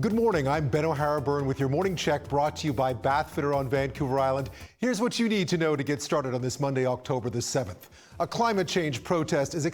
Good morning, I'm Ben O'Hara-Byrne with your Morning Check, brought to you by Bathfitter on Vancouver Island. Here's what you need to know to get started on this Monday, October the 7th. A climate change protest is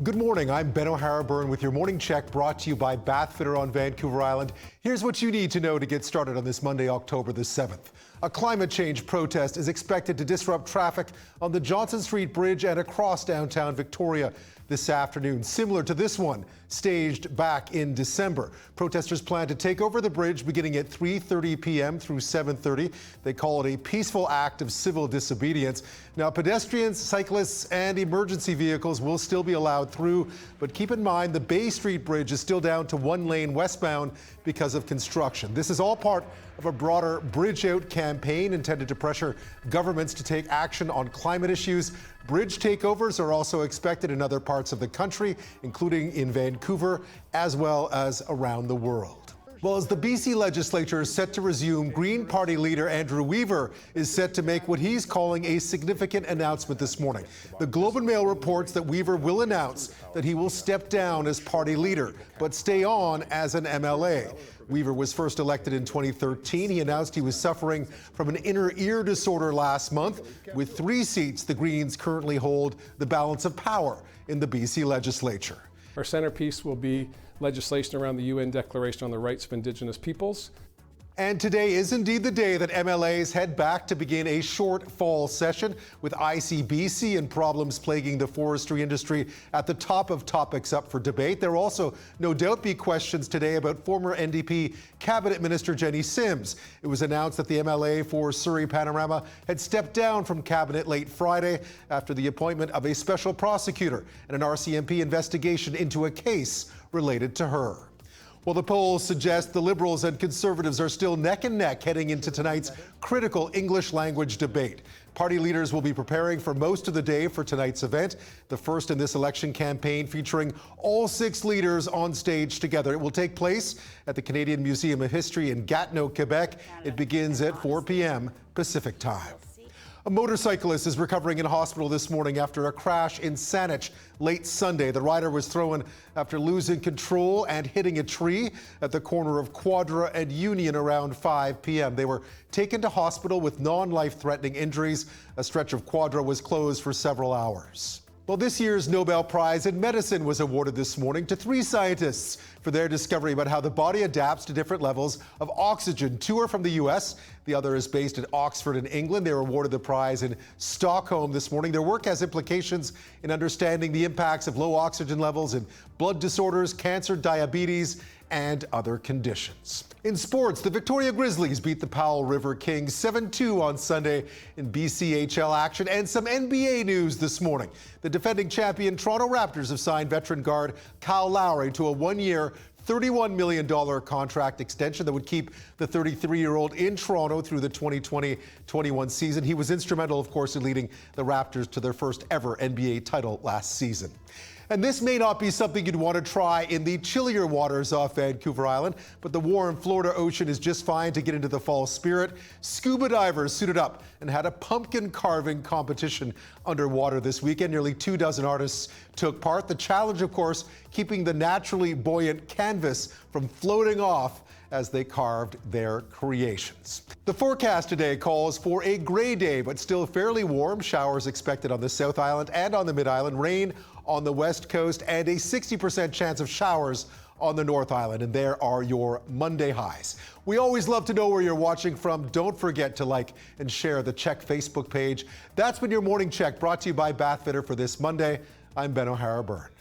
Good morning, I'm Ben O'Hara-Byrne with your Morning Check, brought to you by Bathfitter on Vancouver Island. Here's what you need to know to get started on this Monday, October the 7th. A climate change protest is expected to disrupt traffic on the Johnson Street Bridge and across downtown Victoria this afternoon, similar to this one staged back in December. Protesters plan to take over the bridge beginning at 3:30 p.m. through 7:30. They call it a peaceful act of civil disobedience. Now, pedestrians, cyclists, and emergency vehicles will still be allowed through, but keep in mind the Bay Street Bridge is still down to one lane westbound because of construction. This is all part of a broader Bridge Out campaign intended to pressure governments to take action on climate issues. Bridge takeovers are also expected in other parts of the country, including in Vancouver, as well as around the world. Well, as the BC legislature is set to resume, Green Party leader Andrew Weaver is set to make what he's calling a significant announcement this morning. The Globe and Mail reports that Weaver will announce that he will step down as party leader, but stay on as an MLA. Weaver was first elected in 2013. He announced he was suffering from an inner ear disorder last month. With 3 seats, the Greens currently hold the balance of power in the BC legislature. Our centerpiece will be legislation around the UN Declaration on the Rights of Indigenous Peoples. And today is indeed the day that MLAs head back to begin a short fall session, with ICBC and problems plaguing the forestry industry at the top of topics up for debate. There will also no doubt be questions today about former NDP Cabinet Minister Jenny Sims. It was announced that the MLA for Surrey Panorama had stepped down from Cabinet late Friday after the appointment of a special prosecutor and an RCMP investigation into a case related to her. Well, the polls suggest the Liberals and Conservatives are still neck and neck heading into tonight's critical English language debate. Party leaders will be preparing for most of the day for tonight's event, the first in this election campaign featuring all 6 leaders on stage together. It will take place at the Canadian Museum of History in Gatineau, Quebec. It begins at 4 p.m. Pacific time. A motorcyclist is recovering in hospital this morning after a crash in Saanich late Sunday. The rider was thrown after losing control and hitting a tree at the corner of Quadra and Union around 5 p.m. They were taken to hospital with non-life-threatening injuries. A stretch of Quadra was closed for several hours. Well, this year's Nobel Prize in Medicine was awarded this morning to 3 scientists for their discovery about how the body adapts to different levels of oxygen. 2 are from the U.S. The other is based at Oxford in England. They were awarded the prize in Stockholm this morning. Their work has implications in understanding the impacts of low oxygen levels in blood disorders, cancer, diabetes, and other conditions. In sports, the Victoria Grizzlies beat the Powell River Kings 7-2 on Sunday in BCHL action, and some NBA news this morning. The defending champion Toronto Raptors have signed veteran guard Kyle Lowry to a 1-year, $31 million contract extension that would keep the 33-year-old in Toronto through the 2020-21 season. He was instrumental, of course, in leading the Raptors to their first ever NBA title last season. And this may not be something you'd want to try in the chillier waters off Vancouver Island, but the warm Florida ocean is just fine to get into the fall spirit. Scuba divers suited up and had a pumpkin carving competition underwater this weekend. Nearly 24 artists took part. The challenge, of course, keeping the naturally buoyant canvas from floating off as they carved their creations. The forecast today calls for a gray day, but still fairly warm. Showers expected on the South Island and on the Mid-Island. Rain on the West Coast and a 60% chance of showers on the North Island. And there are your Monday highs. We always love to know where you're watching from. Don't forget to like and share the CHEK Facebook page. That's been your Morning Check, brought to you by Bathfitter for this Monday. I'm Ben O'Hara Byrne.